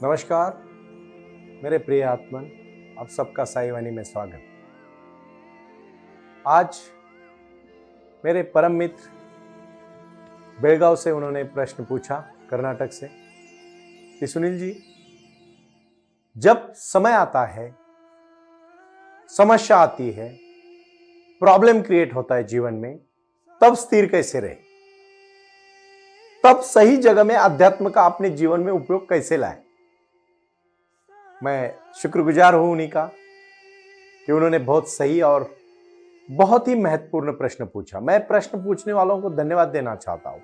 नमस्कार मेरे प्रिय आत्मन, आप सबका साई वाणी में स्वागत। आज मेरे परम मित्र बेलगांव से उन्होंने प्रश्न पूछा, कर्नाटक से, कि सुनील जी, जब समय आता है, समस्या आती है, प्रॉब्लम क्रिएट होता है जीवन में, तब स्थिर कैसे रहे, तब सही जगह में अध्यात्म का अपने जीवन में उपयोग कैसे लाए। मैं शुक्रगुजार हूं उन्हीं का कि उन्होंने बहुत सही और बहुत ही महत्वपूर्ण प्रश्न पूछा। मैं प्रश्न पूछने वालों को धन्यवाद देना चाहता हूं,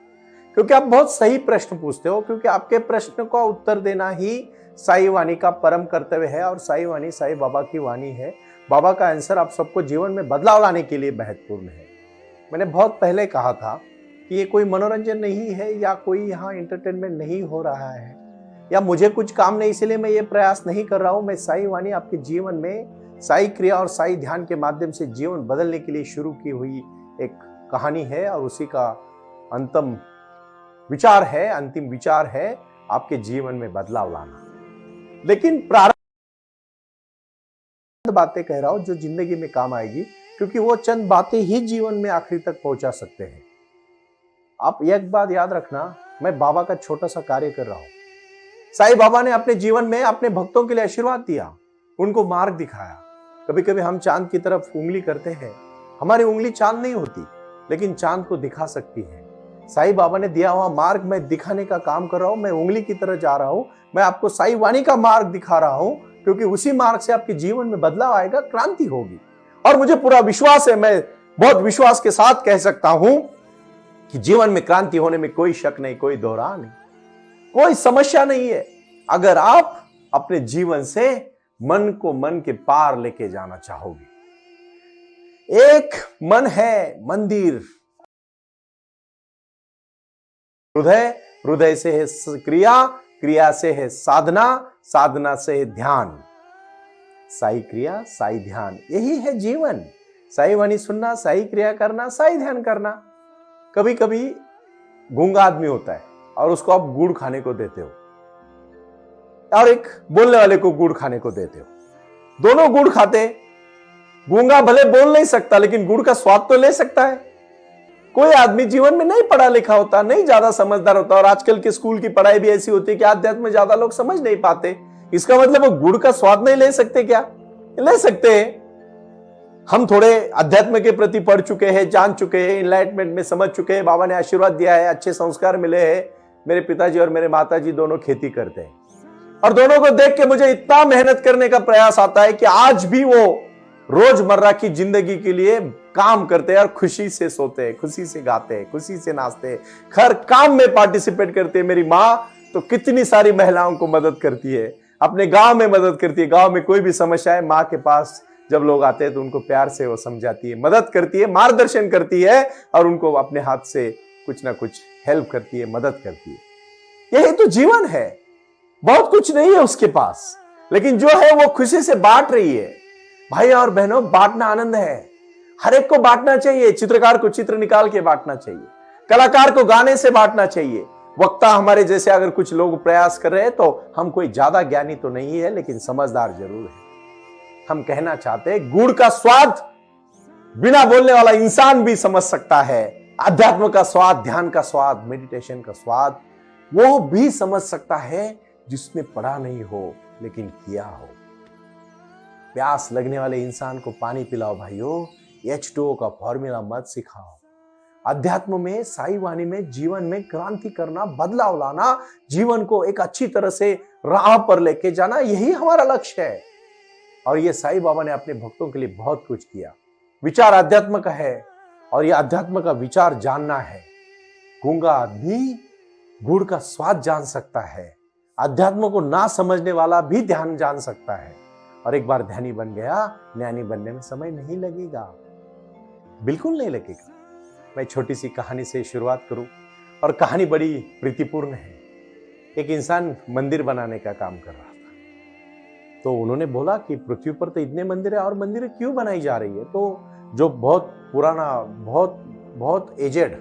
क्योंकि आप बहुत सही प्रश्न पूछते हो, क्योंकि आपके प्रश्न का उत्तर देना ही साई वाणी का परम कर्तव्य है। और साई वाणी साई बाबा की वाणी है। बाबा का आंसर आप सबको जीवन में बदलाव लाने के लिए महत्वपूर्ण है। मैंने बहुत पहले कहा था कि ये कोई मनोरंजन नहीं है, या कोई यहाँ एंटरटेनमेंट नहीं हो रहा है, या मुझे कुछ काम नहीं इसलिए मैं ये प्रयास नहीं कर रहा हूं। मैं साई वाणी आपके जीवन में साई क्रिया और साई ध्यान के माध्यम से जीवन बदलने के लिए शुरू की हुई एक कहानी है, और उसी का अंतिम विचार है आपके जीवन में बदलाव लाना। लेकिन प्रारंभ बातें कह रहा हूं जो जिंदगी में काम आएगी, क्योंकि वो चंद बातें ही जीवन में आखिरी तक पहुंचा सकते हैं। आप एक बात याद रखना, मैं बाबा का छोटा सा कार्य कर रहा हूं। साईं बाबा ने अपने जीवन में अपने भक्तों के लिए आशीर्वाद दिया, उनको मार्ग दिखाया। कभी कभी हम चांद की तरफ उंगली करते हैं, हमारी उंगली चांद नहीं होती, लेकिन चांद को दिखा सकती है। साईं बाबा ने दिया हुआ मार्ग मैं दिखाने का काम कर रहा हूं। मैं उंगली की तरह जा रहा हूं, मैं आपको साईं वाणी का मार्ग दिखा रहा हूं, क्योंकि उसी मार्ग से आपके जीवन में बदलाव आएगा, क्रांति होगी। और मुझे पूरा विश्वास है, मैं बहुत विश्वास के साथ कह सकता हूं कि जीवन में क्रांति होने में कोई शक नहीं, कोई दोहराव नहीं, कोई समस्या नहीं है, अगर आप अपने जीवन से मन को मन के पार लेके जाना चाहोगे। एक मन है मंदिर, हृदय से है क्रिया, क्रिया से है साधना, साधना से है ध्यान। साई क्रिया साई ध्यान, यही है जीवन। साई वाणी सुनना, साई क्रिया करना, साई ध्यान करना। कभी कभी गूंगा आदमी होता है और उसको आप गुड़ खाने को देते हो, और एक बोलने वाले को गुड़ खाने को देते हो। दोनों गुड़ खाते, गूंगा भले बोल नहीं सकता, लेकिन गुड़ का स्वाद तो ले सकता है। कोई आदमी जीवन में नहीं पढ़ा लिखा होता, नहीं ज्यादा समझदार होता, और आजकल के स्कूल की पढ़ाई भी ऐसी होती है कि अध्यात्म में ज्यादा लोग समझ नहीं पाते। इसका मतलब वो गुड़ का स्वाद नहीं ले सकते क्या? ले सकते हैं। हम थोड़े अध्यात्म के प्रति पढ़ चुके हैं, जान चुके हैं, इनलाइटमेंट में समझ चुके हैं, बाबा ने आशीर्वाद दिया है, अच्छे संस्कार मिले हैं। मेरे पिताजी और मेरे माताजी दोनों खेती करते हैं, और दोनों को देख के मुझे इतना मेहनत करने का प्रयास आता है कि आज भी वो रोजमर्रा की जिंदगी के लिए काम करते हैं, और खुशी से सोते हैं, खुशी से गाते हैं, खुशी से नाचते हैं, हर काम में पार्टिसिपेट करते हैं। मेरी माँ तो कितनी सारी महिलाओं को मदद करती है, अपने गांव में मदद करती है। गांव में कोई भी समस्या है, माँ के पास जब लोग आते हैं तो उनको प्यार से वो समझाती है, मदद करती है, मार्गदर्शन करती है, और उनको अपने हाथ से कुछ ना कुछ हेल्प करती है, मदद करती है। यही तो जीवन है। बहुत कुछ नहीं है उसके पास, लेकिन जो है वो खुशी से बांट रही है। भाई और बहनों, बांटना आनंद है, हर एक को बांटना चाहिए। चित्रकार को चित्र निकाल के बांटना चाहिए, कलाकार को गाने से बांटना चाहिए। वक्ता हमारे जैसे अगर कुछ लोग प्रयास कर रहे हैं, तो हम कोई ज्यादा ज्ञानी तो नहीं है, लेकिन समझदार जरूर है। हम कहना चाहते हैं गुड़ का स्वाद बिना बोलने वाला इंसान भी समझ सकता है। अध्यात्म का स्वाद, ध्यान का स्वाद, मेडिटेशन का स्वाद वो भी समझ सकता है जिसने पढ़ा नहीं हो लेकिन किया हो। प्यास लगने वाले इंसान को पानी पिलाओ भाइयों, H2O का फॉर्मूला मत सिखाओ। अध्यात्म में, साई वाणी में जीवन में क्रांति करना, बदलाव लाना, जीवन को एक अच्छी तरह से राह पर लेके जाना, यही हमारा लक्ष्य है। और ये साई बाबा ने अपने भक्तों के लिए बहुत कुछ किया। विचार अध्यात्म का है, और यह अध्यात्म का विचार जानना है। गूंगा आदमी गुड़ का स्वाद जान सकता है, अध्यात्म को ना समझने वाला भी ध्यान जान सकता है। और एक बार ध्यानी बन गया, ज्ञानी बनने में समय नहीं लगेगा, बिल्कुल नहीं लगेगा। मैं छोटी सी कहानी से शुरुआत करूं, और कहानी बड़ी प्रीतिपूर्ण है। एक इंसान मंदिर बनाने का काम कर रहा था, तो उन्होंने बोला कि पृथ्वी पर तो इतने मंदिर है, और मंदिर क्यों बनाई जा रही है? तो जो बहुत पुराना, बहुत एजेड,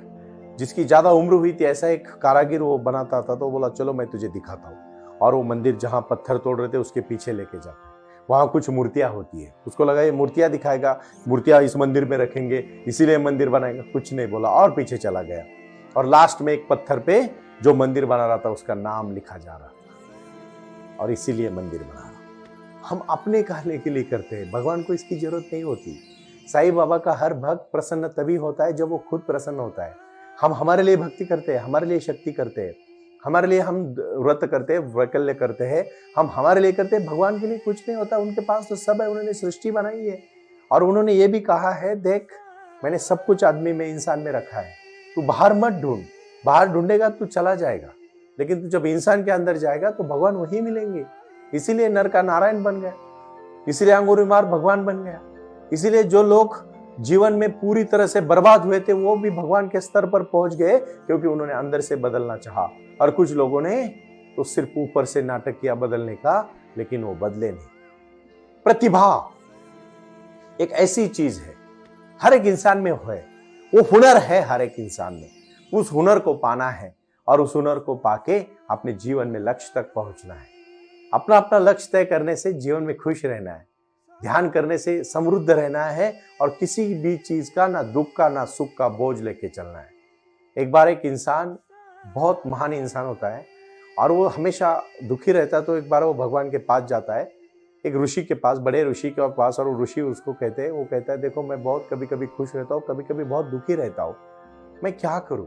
जिसकी ज्यादा उम्र हुई थी, ऐसा एक कारागिर वो बनाता था, तो बोला चलो मैं तुझे दिखाता हूं। और वो मंदिर जहां पत्थर तोड़ रहे थे उसके पीछे लेके जाता है। वहां कुछ मूर्तियां होती है, उसको लगा ये मूर्तियां दिखाएगा, मूर्तियां इस मंदिर में रखेंगे इसीलिए मंदिर बनाएगा। कुछ नहीं बोला और पीछे चला गया। और लास्ट में एक पत्थर पे जो मंदिर बना रहा था उसका नाम लिखा जा रहा था और इसीलिए मंदिर बना रहा। हम अपने कहने के लिए करते हैं, भगवान को इसकी जरूरत नहीं होती। साईं बाबा का हर भक्त प्रसन्न तभी होता है जब वो खुद प्रसन्न होता है। हम हमारे लिए भक्ति करते हैं, हमारे लिए शक्ति करते हैं, हमारे लिए हम व्रत करते हैं, वैकल्य करते हैं, हम हमारे लिए करते हैं। भगवान के लिए कुछ नहीं होता, उनके पास तो सब है। उन्होंने सृष्टि बनाई है और उन्होंने ये भी कहा है, देख मैंने सब कुछ आदमी में, इंसान में रखा है, तू बाहर मत ढूंढ। बाहर ढूंढेगा तू चला जाएगा, लेकिन तू जब इंसान के अंदर जाएगा तो भगवान वहीं मिलेंगे। इसीलिए नर का नारायण बन गया, इसीलिए अंगुरीमार भगवान बन गया। इसीलिए जो लोग जीवन में पूरी तरह से बर्बाद हुए थे वो भी भगवान के स्तर पर पहुंच गए, क्योंकि उन्होंने अंदर से बदलना चाहा। और कुछ लोगों ने तो सिर्फ ऊपर से नाटक किया बदलने का, लेकिन वो बदले नहीं। प्रतिभा एक ऐसी चीज है, हर एक इंसान में है, वो हुनर है हर एक इंसान में। उस हुनर को पाना है और उस हुनर को पाके अपने जीवन में लक्ष्य तक पहुंचना है। अपना अपना लक्ष्य तय करने से जीवन में खुश रहना है, ध्यान करने से समृद्ध रहना है और किसी भी चीज का ना दुख का ना सुख का बोझ लेके चलना है। एक बार एक इंसान बहुत महान इंसान होता है और वो हमेशा दुखी रहता है, तो एक बार वो भगवान के पास जाता है, एक ऋषि के पास, बड़े ऋषि के पास। और वो ऋषि उसको कहते हैं, वो कहता है देखो मैं बहुत कभी कभी खुश रहता हूँ, कभी कभी बहुत दुखी रहता हूँ, मैं क्या करूं।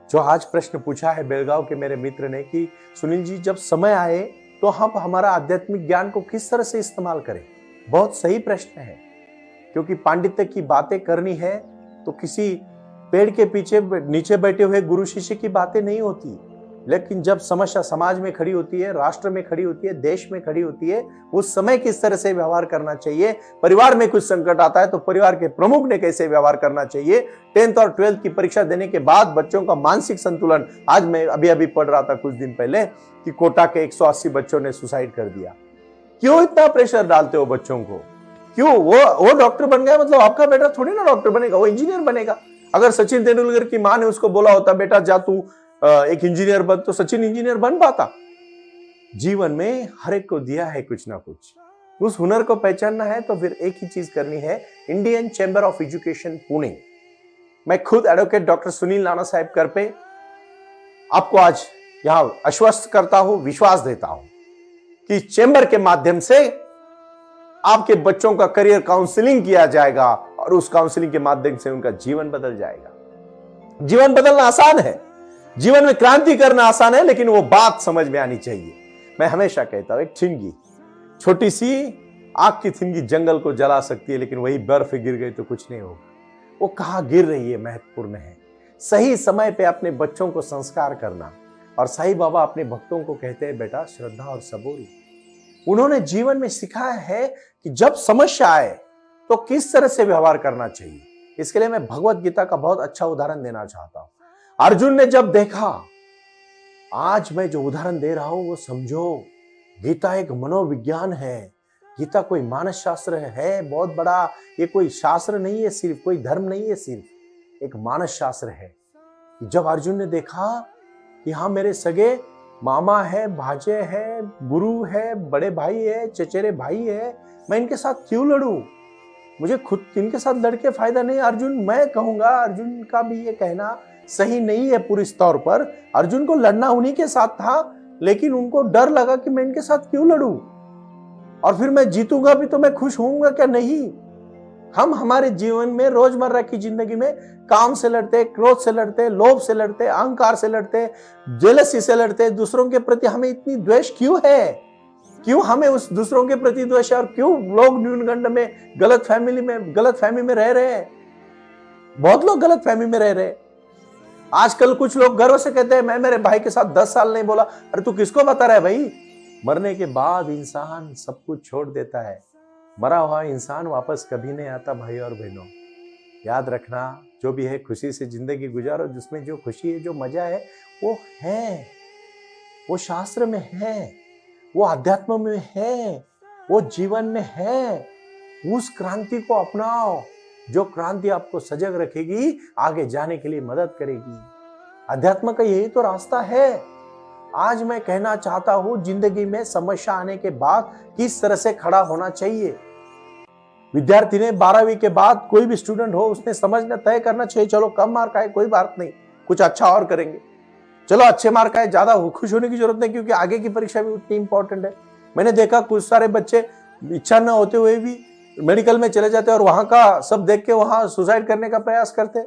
जो आज प्रश्न पूछा है बेलगांव के मेरे मित्र ने कि सुनील जी जब समय आए तो हम हमारा आध्यात्मिक ज्ञान को किस तरह से इस्तेमाल करें, बहुत सही प्रश्न है। क्योंकि पांडित्य की बातें करनी है तो किसी पेड़ के पीछे नीचे बैठे हुए गुरु शिष्य की बातें नहीं होती, लेकिन जब समस्या समाज में खड़ी होती है, राष्ट्र में खड़ी होती है, देश में खड़ी होती है, उस समय किस तरह से व्यवहार करना चाहिए। परिवार में कुछ संकट आता है तो परिवार के प्रमुख ने कैसे व्यवहार करना चाहिए। 10th और 12th की परीक्षा देने के बाद बच्चों का मानसिक संतुलन, आज मैं अभी पढ़ रहा था कुछ दिन पहले कि कोटा के 180 बच्चों ने सुसाइड कर दिया। क्यों इतना प्रेशर डालते हो बच्चों को? क्यों? वो डॉक्टर बन गया मतलब आपका बेटा थोड़ी ना डॉक्टर बनेगा, वो इंजीनियर बनेगा। अगर सचिन तेंदुलकर की मां ने उसको बोला होता बेटा जा तू एक इंजीनियर बन, तो सचिन इंजीनियर बन पाता। जीवन में हर एक को दिया है कुछ ना कुछ, उस हुनर को पहचानना है तो फिर एक ही चीज करनी है। Indian chamber of education Pune, मैं खुद एडवोकेट डॉक्टर सुनील नाना साहब करपे आपको आज यहां आश्वस्त करता हूं, विश्वास देता हूं कि चैम्बर के माध्यम से आपके बच्चों का करियर काउंसलिंग किया जाएगा और उस काउंसलिंग के माध्यम से उनका जीवन बदल जाएगा। जीवन बदलना आसान है, जीवन में क्रांति करना आसान है, लेकिन वो बात समझ में आनी चाहिए। मैं हमेशा कहता हूं एक ठिंगी, छोटी सी आग की ठिंगी जंगल को जला सकती है, लेकिन वही बर्फ गिर गई तो कुछ नहीं होगा। वो कहां गिर रही है महत्वपूर्ण है। सही समय पे अपने बच्चों को संस्कार करना। और साईं बाबा अपने भक्तों को कहते हैं बेटा श्रद्धा और सबूरी। उन्होंने जीवन में सिखाया है कि जब समस्या आए तो किस तरह से व्यवहार करना चाहिए। इसके लिए मैं भगवत गीता का बहुत अच्छा उदाहरण देना चाहता हूं। अर्जुन ने जब देखा, आज मैं जो उदाहरण दे रहा हूं वो समझो, गीता एक मनोविज्ञान है, गीता कोई मानस शास्त्र है बहुत बड़ा, ये कोई शास्त्र नहीं है, सिर्फ कोई धर्म नहीं है, सिर्फ एक मानस शास्त्र है। जब अर्जुन ने देखा कि हाँ मेरे सगे मामा है, भांजे है, गुरु है, बड़े भाई है, चचेरे भाई है, मैं इनके साथ क्यों लड़ूं? मुझे खुद इनके साथ लड़के फायदा नहीं। अर्जुन, मैं कहूंगा अर्जुन का भी ये कहना सही नहीं है पूरी तौर पर। अर्जुन को लड़ना उन्हीं के साथ था, लेकिन उनको डर लगा कि मैं इनके साथ क्यों लड़ूं, और फिर मैं जीतूंगा भी तो मैं खुश होऊंगा क्या? नहीं। हम हमारे जीवन में रोजमर्रा की जिंदगी में काम से लड़ते, क्रोध से लड़ते, लोभ से लड़ते, अहंकार से लड़ते, जेलसी से लड़ते। दूसरों के प्रति हमें इतनी द्वेष क्यों है? क्यों हमें उस दूसरों के प्रति द्वेष? और क्यों लोग न्यूनगंड में, गलत फहमी में रह रहे हैं? बहुत लोग गलत फहमी में रह रहे हैं। आजकल कुछ लोग गर्व से कहते हैं मैं मेरे भाई के साथ 10 साल नहीं बोला। अरे तू किसको बता रहा है भाई? मरने के बाद इंसान सब कुछ छोड़ देता है। मरा हुआ इंसान वापस कभी नहीं आता। भाई और बहनों, याद रखना, जो भी है खुशी से जिंदगी गुजारो। जिसमें जो खुशी है, जो मजा है, वो है, वो शास्त्र में है, वो अध्यात्म में है, वो जीवन में है। उस क्रांति को अपनाओ, जो क्रांति आपको सजग रखेगी, आगे जाने के लिए मदद करेगी। अध्यात्म का यही तो रास्ता है। आज मैं कहना चाहता हूं जिंदगी में समस्या आने के बाद किस तरह से खड़ा होना चाहिए। विद्यार्थी ने 12वीं के बाद, कोई भी स्टूडेंट हो, उसने समझना तय करना चाहिए, चलो कम मार्क आए कोई बात नहीं, कुछ अच्छा और करेंगे। चलो अच्छे मार्क आए, ज्यादा खुश होने की जरूरत नहीं, क्योंकि आगे की परीक्षा भी उतनी इंपॉर्टेंट है। मैंने देखा कुछ सारे बच्चे इच्छा न होते हुए भी मेडिकल में चले जाते और वहां का सब देख के वहां सुसाइड करने का प्रयास करते।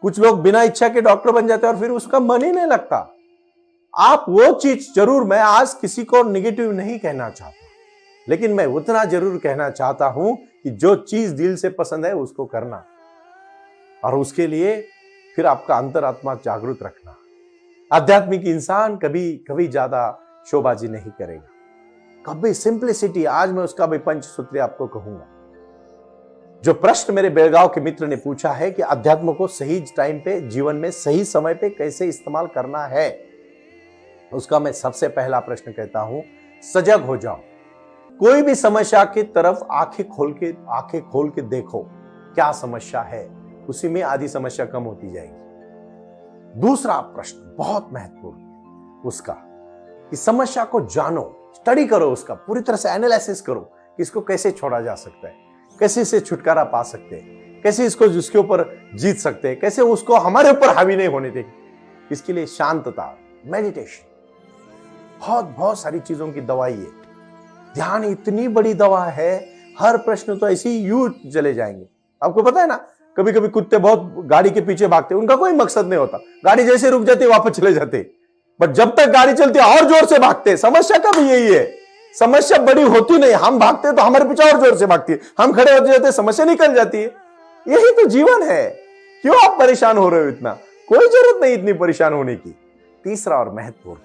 कुछ लोग बिना इच्छा के डॉक्टर बन जाते और फिर उसका मन ही नहीं लगता। आप वो चीज जरूर, मैं आज किसी को निगेटिव नहीं कहना चाहता, लेकिन मैं उतना जरूर कहना चाहता हूं कि जो चीज दिल से पसंद है उसको करना, और उसके लिए फिर आपका अंतरात्मा जागृत रखना। आध्यात्मिक इंसान कभी कभी ज्यादा शोबाजी नहीं करेगा, कभी सिंप्लिसिटी। आज मैं उसका भी पंचसूत्री आपको कहूंगा। जो प्रश्न मेरे बेलगांव के मित्र ने पूछा है कि अध्यात्म को सही टाइम पे, जीवन में सही समय पे कैसे इस्तेमाल करना है, उसका मैं सबसे पहला प्रश्न कहता हूं, सजग हो जाओ। कोई भी समस्या की तरफ आंखें खोल के देखो क्या समस्या है, उसी में आधी समस्या कम होती जाएगी। दूसरा प्रश्न बहुत महत्वपूर्ण उसका, कि समस्या को जानो, स्टडी करो, उसका पूरी तरह से एनालिसिस करो कि इसको कैसे छोड़ा जा सकता है, कैसे इससे छुटकारा पा सकते हैं, कैसे इसको जिसके ऊपर जीत सकते हैं, कैसे उसको हमारे ऊपर हावी नहीं होने देंगे। इसके लिए शांतता, मेडिटेशन, बहुत सारी चीजों की दवाई है। ध्यान इतनी बड़ी दवा है, हर प्रश्न तो ऐसे ही यूं चले जाएंगे। आपको पता है ना, कभी कभी कुत्ते बहुत गाड़ी के पीछे भागते, उनका कोई मकसद नहीं होता, गाड़ी जैसे रुक जाती वापस चले जाते, बट जब तक गाड़ी चलती है और जोर से भागते। समस्या का भी यही है, समस्या बड़ी होती नहीं, हम भागते तो हमारे पीछे और जोर से भागती है, हम खड़े होते जाते, समस्या निकल जाती है। यही तो जीवन है। क्यों आप परेशान हो रहे हो इतना? कोई जरूरत नहीं इतनी परेशान होने की। तीसरा और महत्वपूर्ण,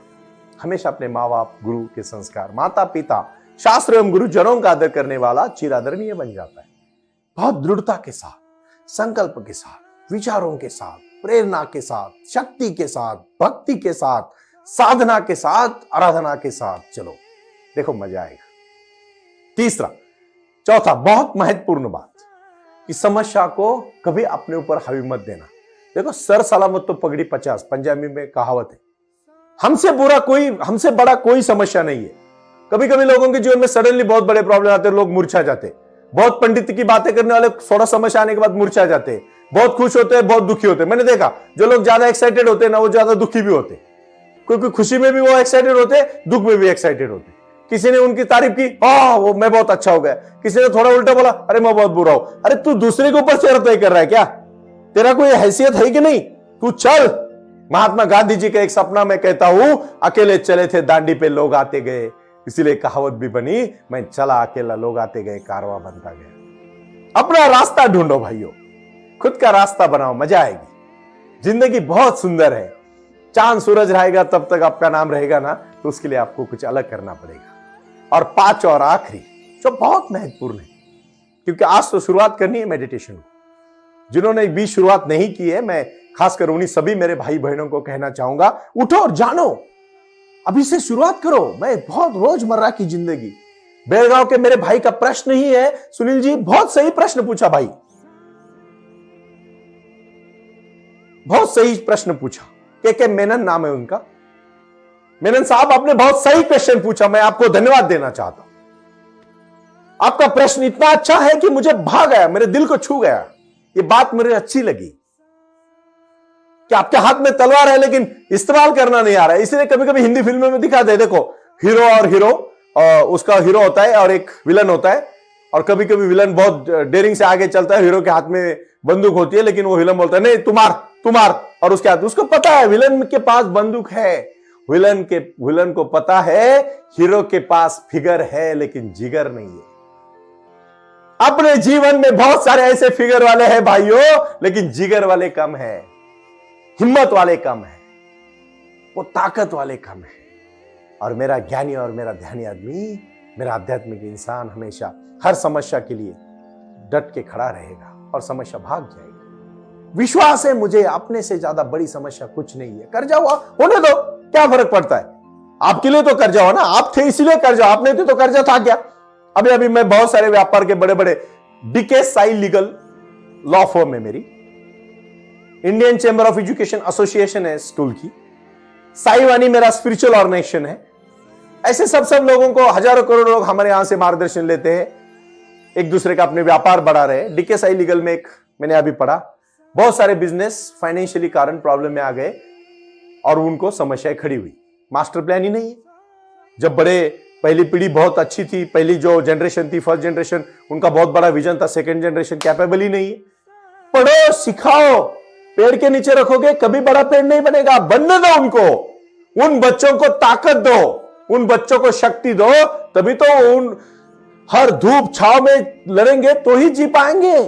हमेशा अपने माँ बाप, गुरु के संस्कार, माता पिता, शास्त्र एवं गुरुजनों का आदर करने वाला चिरादरणीय बन जाता है। बहुत दृढ़ता के साथ, संकल्प के साथ, विचारों के साथ, प्रेरणा के साथ, शक्ति के साथ, भक्ति के साथ, साधना के साथ, आराधना के साथ चलो, देखो मजा आएगा। तीसरा, चौथा बहुत महत्वपूर्ण बात, कि समस्या को कभी अपने ऊपर हावी मत देना। देखो, सर सलामत तो पगड़ी 50, पंजाबी में कहावत है। हमसे बड़ा कोई समस्या नहीं है। कभी कभी लोगों के जीवन में सडनली बहुत बड़े प्रॉब्लम आते हैं, लोग मूर्छा जाते हैं। बहुत पंडित की बातें करने वाले थोड़ा समस्या आने के बाद मूर्छा जाते हैं, बहुत खुश होते हैं, बहुत दुखी होते हैं। मैंने देखा जो लोग ज्यादा एक्साइटेड होते हैं ना, वो ज्यादा दुखी भी होते हैं, क्योंकि खुशी में भी वो एक्साइटेड होते हैं, दुख में भी एक्साइटेड होते हैं। किसी ने उनकी तारीफ की, वो मैं बहुत अच्छा हो गया। किसी ने थोड़ा उल्टा बोला, अरे मैं बहुत बुरा हूं। अरे तू दूसरे के ऊपर चेहरा तय कर रहा है क्या? तेरा कोई हैसियत है कि नहीं? तू चल। महात्मा गांधी जी का एक सपना मैं कहता हूं, अकेले चले थे दांडी पे, लोग आते गए, इसीलिए कहावत भी बनी, मैं चला अकेला, लोग आते गए, कारवां बनता गया। अपना रास्ता ढूंढो भाइयों, खुद का रास्ता बनाओ, मजा आएगी। जिंदगी बहुत सुंदर है। चांद सूरज रहेगा तब तक आपका नाम रहेगा ना, तो उसके लिए आपको कुछ अलग करना पड़ेगा। और पांच और आखिरी, जो बहुत महत्वपूर्ण है, क्योंकि आज तो शुरुआत करनी है मेडिटेशन को। जिन्होंने भी शुरुआत नहीं की है, मैं खासकर उन्हीं सभी मेरे भाई बहनों को कहना चाहूंगा, उठो और जानो, अभी से शुरुआत करो। मैं बहुत रोजमर्रा की जिंदगी, बेलगांव के मेरे भाई का प्रश्न ही है, सुनील जी बहुत सही प्रश्न पूछा भाई, बहुत सही प्रश्न पूछा। के मेनन नाम है उनका। मेनन साहब, आपने बहुत सही क्वेश्चन पूछा, मैं आपको धन्यवाद देना चाहता हूं। आपका प्रश्न इतना अच्छा है कि मुझे भा गया, मेरे दिल को छू गया। ये बात मुझे अच्छी लगी कि आपके हाथ में तलवार है लेकिन इस्तेमाल करना नहीं आ रहा है। इसलिए कभी कभी हिंदी फिल्मों में दिखाते हैं, देखो हीरो और हीरो, उसका हीरो होता है और एक विलन होता है, और कभी कभी विलन बहुत डेयरिंग से आगे चलता है, हीरो के हाथ में बंदूक होती है, लेकिन वो विलन बोलता है नहीं तुम्हार, और उसके हाथ, उसको पता है विलन के पास बंदूक है। विलन को पता है हीरो के पास फिगर है लेकिन जिगर नहीं है। अपने जीवन में बहुत सारे ऐसे फिगर वाले हैं भाइयों, लेकिन जिगर वाले कम है, हिम्मत वाले कम है, वो ताकत वाले कम है। और मेरा ज्ञानी और मेरा ध्यानी आदमी, मेरा आध्यात्मिक इंसान हमेशा हर समस्या के लिए डट के खड़ा रहेगा और समस्या भाग जाएगी। विश्वास है मुझे, अपने से ज्यादा बड़ी समस्या कुछ नहीं है। कर्जा हुआ होने दो, क्या फर्क पड़ता है? आपके लिए तो कर्जा हो ना, आप थे इसीलिए कर्जा, आप नहीं थे तो कर्जा था क्या? अभी मैं बहुत सारे व्यापार के बड़े बड़े DK Sai legal law firm है मेरी, Indian chamber of education association है स्कूल की, साई वाणी मेरा स्पिरिचुअल ऑर्गेनाइजेशन है। ऐसे सब लोगों को, हजारों करोड़ लोग हमारे यहां से मार्गदर्शन लेते हैं, एक दूसरे का अपने व्यापार बढ़ा रहे हैं। डीके साई लीगल में एक मैंने अभी पढ़ा, बहुत सारे बिजनेस फाइनेंशियली कारण प्रॉब्लम में आ गए और उनको समस्याएं खड़ी हुई। मास्टर प्लान ही नहीं है। जब बड़े पहली पीढ़ी बहुत अच्छी थी, पहली जो जनरेशन थी, फर्स्ट जनरेशन, उनका बहुत बड़ा विजन था, सेकंड जनरेशन कैपेबल ही नहीं है। पढ़ो, सिखाओ, पेड़ के नीचे रखोगे कभी बड़ा पेड़ नहीं बनेगा, बनने दो उनको, उन बच्चों को ताकत दो, उन बच्चों को शक्ति दो, तभी तो उन हर धूप छाव में लड़ेंगे तो ही जी पाएंगे।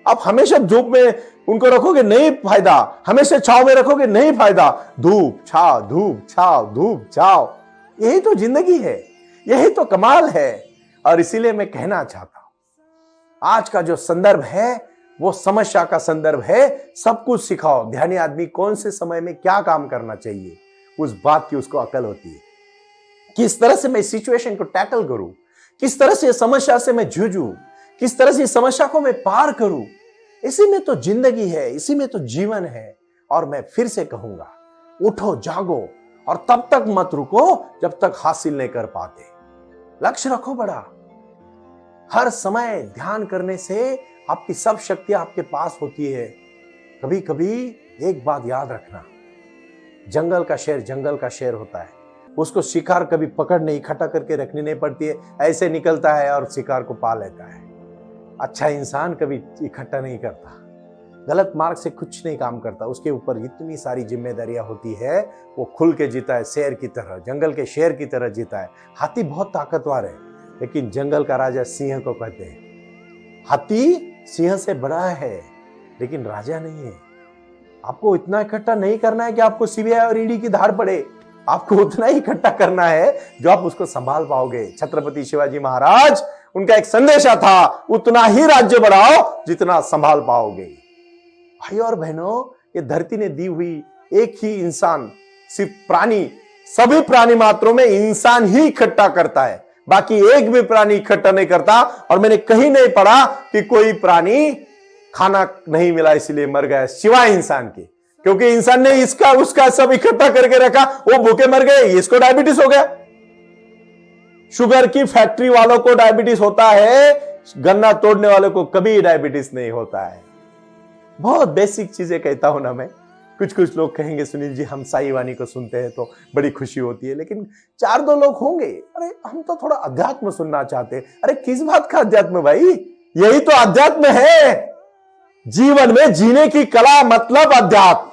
आप हमेशा धूप में उनको रखोगे नहीं फायदा, हमेशा छाव में रखोगे नहीं फायदा। धूप छाव, धूप छाव, धूप छाव, यही तो जिंदगी है, यही तो कमाल है। और इसीलिए मैं कहना चाहता हूं, आज का जो संदर्भ है वो समस्या का संदर्भ है। सब कुछ सिखाओ। ध्यानी आदमी कौन से समय में क्या काम करना चाहिए, उस बात की उसको अकल होती है। किस तरह से मैं सिचुएशन को टैकल करूं, किस तरह से समस्या से मैं जूझूं, किस तरह से समस्या को मैं पार करूं, इसी में तो जिंदगी है, इसी में तो जीवन है। और मैं फिर से कहूंगा, उठो, जागो और तब तक मत रुको जब तक हासिल नहीं कर पाते। लक्ष्य रखो बड़ा। हर समय ध्यान करने से आपकी सब शक्तियां आपके पास होती है। कभी कभी एक बात याद रखना, जंगल का शेर जंगल का शेर होता है। उसको शिकार कभी पकड़ने इकट्ठा करके रखनी नहीं पड़ती है, ऐसे निकलता है और शिकार को पा लेता है। अच्छा इंसान कभी इकट्ठा नहीं करता, गलत मार्ग से कुछ नहीं काम करता, उसके ऊपर इतनी सारी जिम्मेदारियां होती है। वो खुल के जीता है, शेर की तरह, जंगल के शेर की तरह जीता है। हाथी बहुत ताकतवर है, लेकिन जंगल का राजा सिंह को कहते हैं। हाथी सिंह से बड़ा है लेकिन राजा नहीं है। आपको इतना इकट्ठा नहीं करना है कि आपको सीबीआई और ईडी की धाड़ पड़े, आपको उतना ही इकट्ठा करना है जो आप उसको संभाल पाओगे। छत्रपति शिवाजी महाराज, उनका एक संदेशा था, उतना ही राज्य बढ़ाओ जितना संभाल पाओगे। भाई और बहनों, ये धरती ने दी हुई एक ही इंसान, सिर्फ प्राणी, सभी प्राणी मात्रों में इंसान ही इकट्ठा करता है, बाकी एक भी प्राणी इकट्ठा नहीं करता। और मैंने कहीं नहीं पढ़ा कि कोई प्राणी खाना नहीं मिला इसलिए मर गया, सिवाय इंसान के, क्योंकि इंसान ने इसका उसका सब इकट्ठा करके रखा, वो भूखे मर गए, इसको डायबिटीज हो गया। शुगर की फैक्ट्री वालों को डायबिटीज होता है, गन्ना तोड़ने वालों को कभी डायबिटीज नहीं होता है। बहुत बेसिक चीजें कहता हूं ना मैं। कुछ लोग कहेंगे, सुनील जी हम साई वाणी को सुनते हैं तो बड़ी खुशी होती है, लेकिन 4-2 लोग होंगे, अरे हम तो थोड़ा अध्यात्म सुनना चाहते हैं। अरे किस बात का अध्यात्म भाई, यही तो अध्यात्म है। जीवन में जीने की कला मतलब अध्यात्म।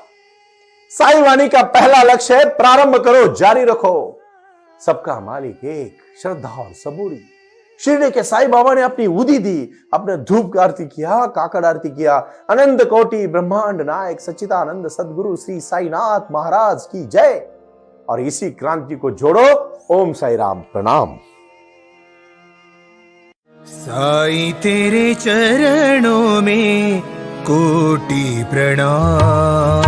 साई वाणी का पहला लक्ष्य है, प्रारंभ करो, जारी रखो। सबका मालिक एक, श्रद्धा और सबूरी। शिरडी के साई बाबा ने अपनी उदी दी, अपने धूप आरती किया, काकड़ आरती किया। अनंत कोटि ब्रह्मांड नायक सच्चिदानंद सदगुरु श्री साईनाथ महाराज की जय। और इसी क्रांति को जोड़ो। ओम साई राम, प्रणाम। साई तेरे चरणों में कोटि प्रणाम।